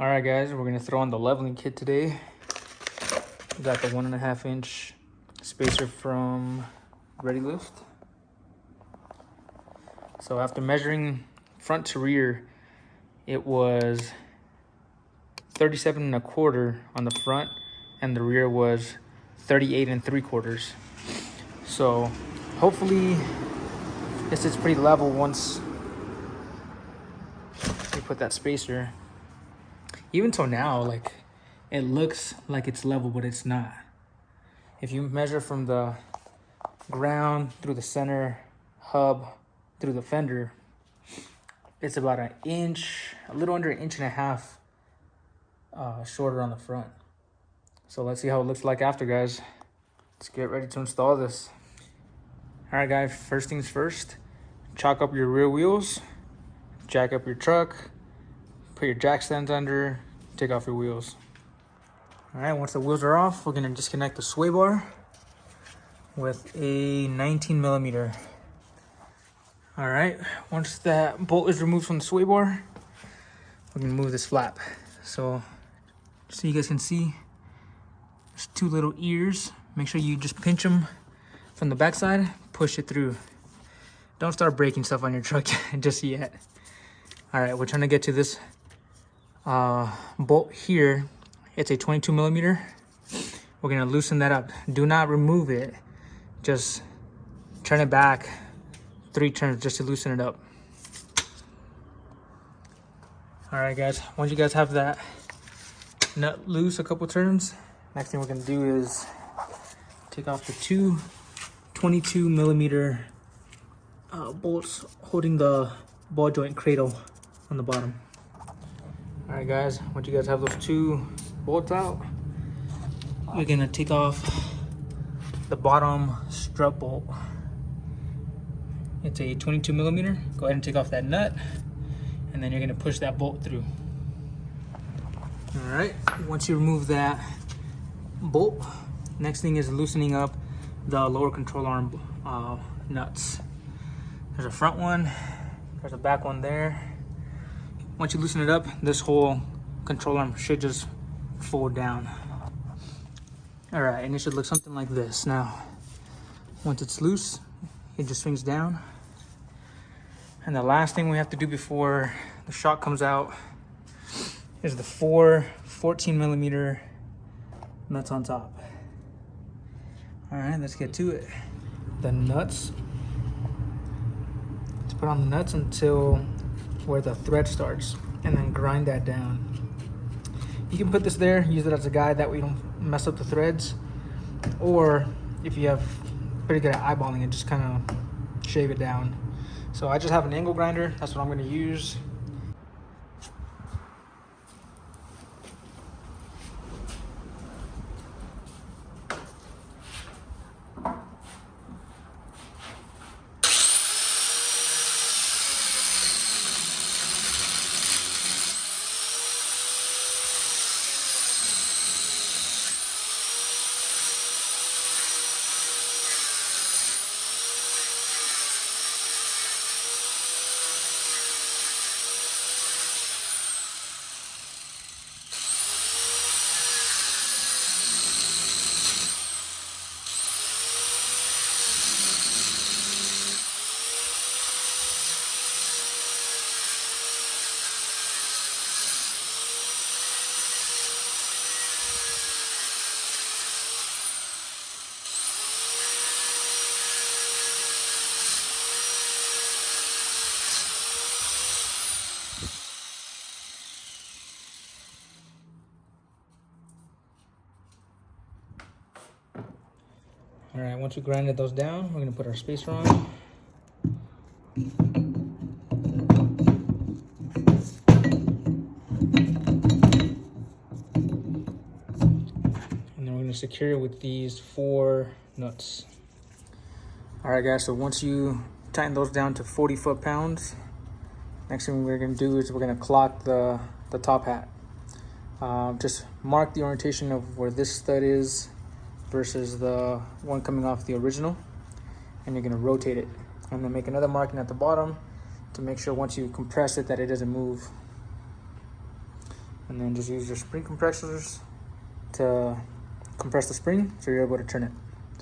All right, guys, we're gonna throw on the leveling kit today. We got the 1.5 inch spacer from Ready Lift. So after measuring front to rear, it was 37 1/4 on the front, and the rear was 38 3/4. So hopefully this is pretty level once we put that spacer. Even till now, like, it looks like it's level, but it's not. If you measure from the ground through the center hub through the fender, it's about an inch, a little under 1.5 inches shorter on the front. So let's see how it looks like after, guys. Let's get ready to install this. All right, guys, first things first, chalk up your rear wheels, jack up your truck, put your jack stands under, take off your wheels. All right, once the wheels are off, we're gonna disconnect the sway bar with a 19 millimeter. All right, once that bolt is removed from the sway bar, we're gonna move this flap. So you guys can see, there's two little ears. Make sure you just pinch them from the backside, push it through. Don't start breaking stuff on your truck just yet. All right, we're trying to get to this bolt here. It's a 22 millimeter. We're gonna loosen that up. Do not remove it. Just turn it back 3 turns just to loosen it up. All right, guys, once you guys have that nut loose a couple turns, next thing we're gonna do is take off the two 22 millimeter bolts holding the ball joint cradle on the bottom. All right, guys, once you guys have those two bolts out, we're gonna take off the bottom strut bolt. It's a 22 millimeter. Go ahead and take off that nut, and then you're gonna push that bolt through. All right, once you remove that bolt, next thing is loosening up the lower control arm nuts. There's a front one, there's a back one there. Once you loosen it up, this whole control arm should just fold down. All right, and it should look something like this. Now, once it's loose, it just swings down. And the last thing we have to do before the shock comes out is the 4 14 millimeter nuts on top. All right, let's get to it. The nuts, let's put on the nuts until where the thread starts, and then grind that down. You can put this there, use it as a guide, that way you don't mess up the threads. Or if you have pretty good at eyeballing it, just kind of shave it down. So I just have an angle grinder, that's what I'm gonna use. All right, once we grinded those down, we're gonna put our spacer on. And then we're gonna secure it with these 4 nuts. All right, guys, so once you tighten those down to 40 foot-pounds, next thing we're gonna do is we're gonna clock the top hat. Just mark the orientation of where this stud is versus the one coming off the original, and you're gonna rotate it, and then make another marking at the bottom to make sure once you compress it that it doesn't move. and then just use your spring compressors to compress the spring so you're able to turn it.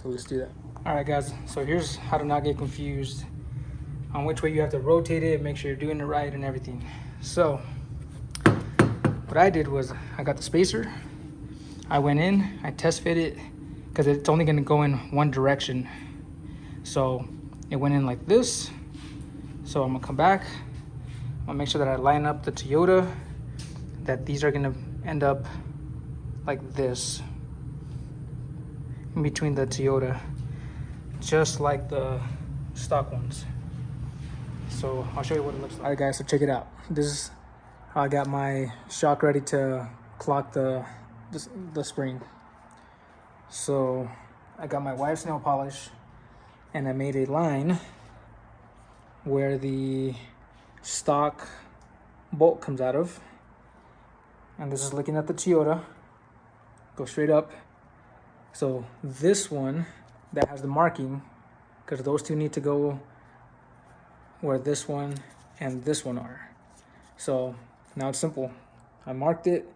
So let's do that. All right, guys, so here's how to not get confused on which way you have to rotate it, make sure you're doing it right and everything. So what I did was I got the spacer, I went in, I test fit it because it's only gonna go in one direction. So it went in like this. So I'm gonna come back, I'm gonna make sure that I line up the Toyota, that these are gonna end up like this, in between the Toyota, just like the stock ones. So I'll show you what it looks like. All right, guys, so check it out. This is how I got my shock ready to clock the spring. So I got my wife's nail polish and I made a line where the stock bolt comes out of. And this is looking at the Toyota. Go straight up. So this one that has the marking, because those two need to go where this one and this one are. So now it's simple. I marked it,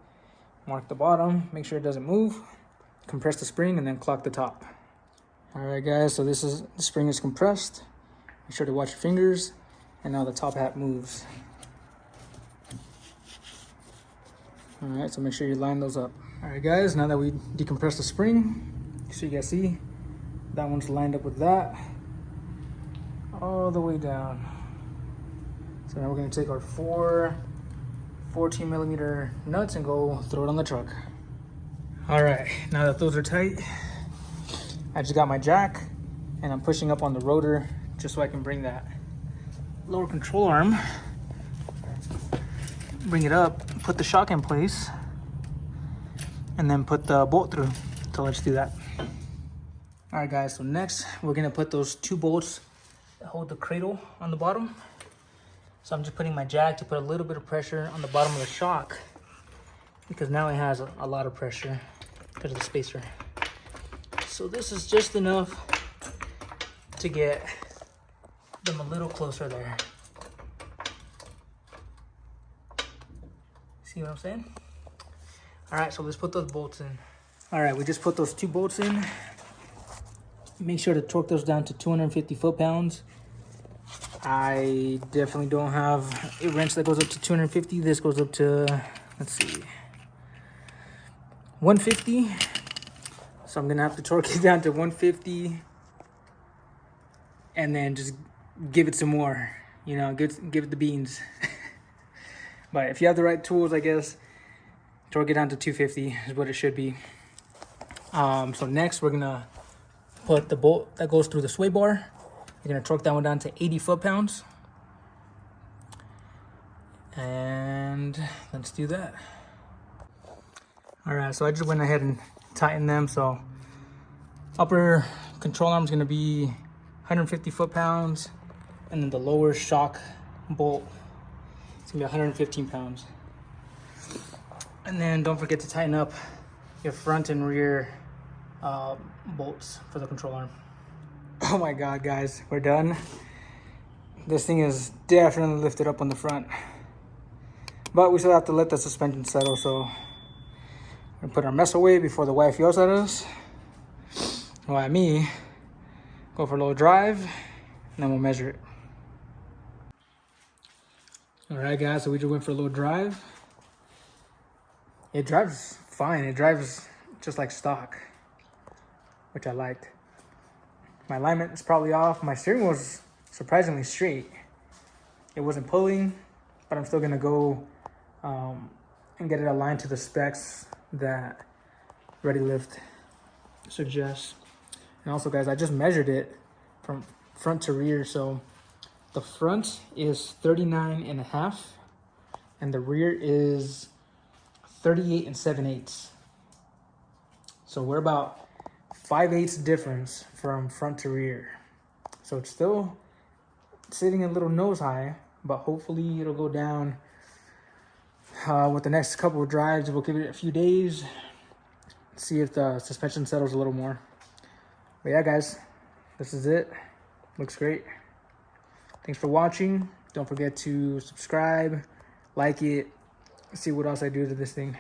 mark the bottom, make sure it doesn't move, compress the spring, and then clock the top. All right, guys, so the spring is compressed. Make sure to watch your fingers, and now the top hat moves. All right, so make sure you line those up. All right, guys, now that we decompressed the spring, so you guys see, that one's lined up with that, all the way down. So now we're gonna take our 14 millimeter nuts and go throw it on the truck. All right, now that those are tight, I just got my jack and I'm pushing up on the rotor just so I can bring that lower control arm, bring it up, put the shock in place, and then put the bolt through. So let's do that. All right, guys, so next we're gonna put those two bolts that hold the cradle on the bottom. So I'm just putting my jack to put a little bit of pressure on the bottom of the shock, because now it has a lot of pressure because of the spacer. So this is just enough to get them a little closer there. See what I'm saying? All right, so let's put those bolts in. All right, we just put those two bolts in. Make sure to torque those down to 250 foot-pounds. I definitely don't have a wrench that goes up to 250. This goes up to, let's see, 150. So I'm gonna have to torque it down to 150 and then just give it some more, you know, give it the beans. But if you have the right tools, I guess, torque it down to 250 is what it should be. So next we're gonna put the bolt that goes through the sway bar. You're gonna torque that one down to 80 foot-pounds. And let's do that. All right, so I just went ahead and tightened them. So upper control arm is gonna be 150 foot-pounds, and then the lower shock bolt is gonna be 115 pounds. And then don't forget to tighten up your front and rear bolts for the control arm. Oh my God, guys, we're done. This thing is definitely lifted up on the front, but we still have to let the suspension settle. So we're gonna put our mess away before the wife yells at us. Why me? Go for a little drive, and then we'll measure it. All right, guys, so we just went for a little drive. It drives fine. It drives just like stock, which I liked. My alignment is probably off. My steering was surprisingly straight. It wasn't pulling, but I'm still gonna go and get it aligned to the specs that Ready Lift suggests. And also, guys, I just measured it from front to rear. So the front is 39.5 and the rear is 38 7/8. So we're about 5/8 difference from front to rear. So it's still sitting a little nose high, but hopefully it'll go down with the next couple of drives. We'll give it a few days, see if the suspension settles a little more. But yeah, guys, this is it. Looks great. Thanks for watching. Don't forget to subscribe, like it, Let's see what else I do to this thing.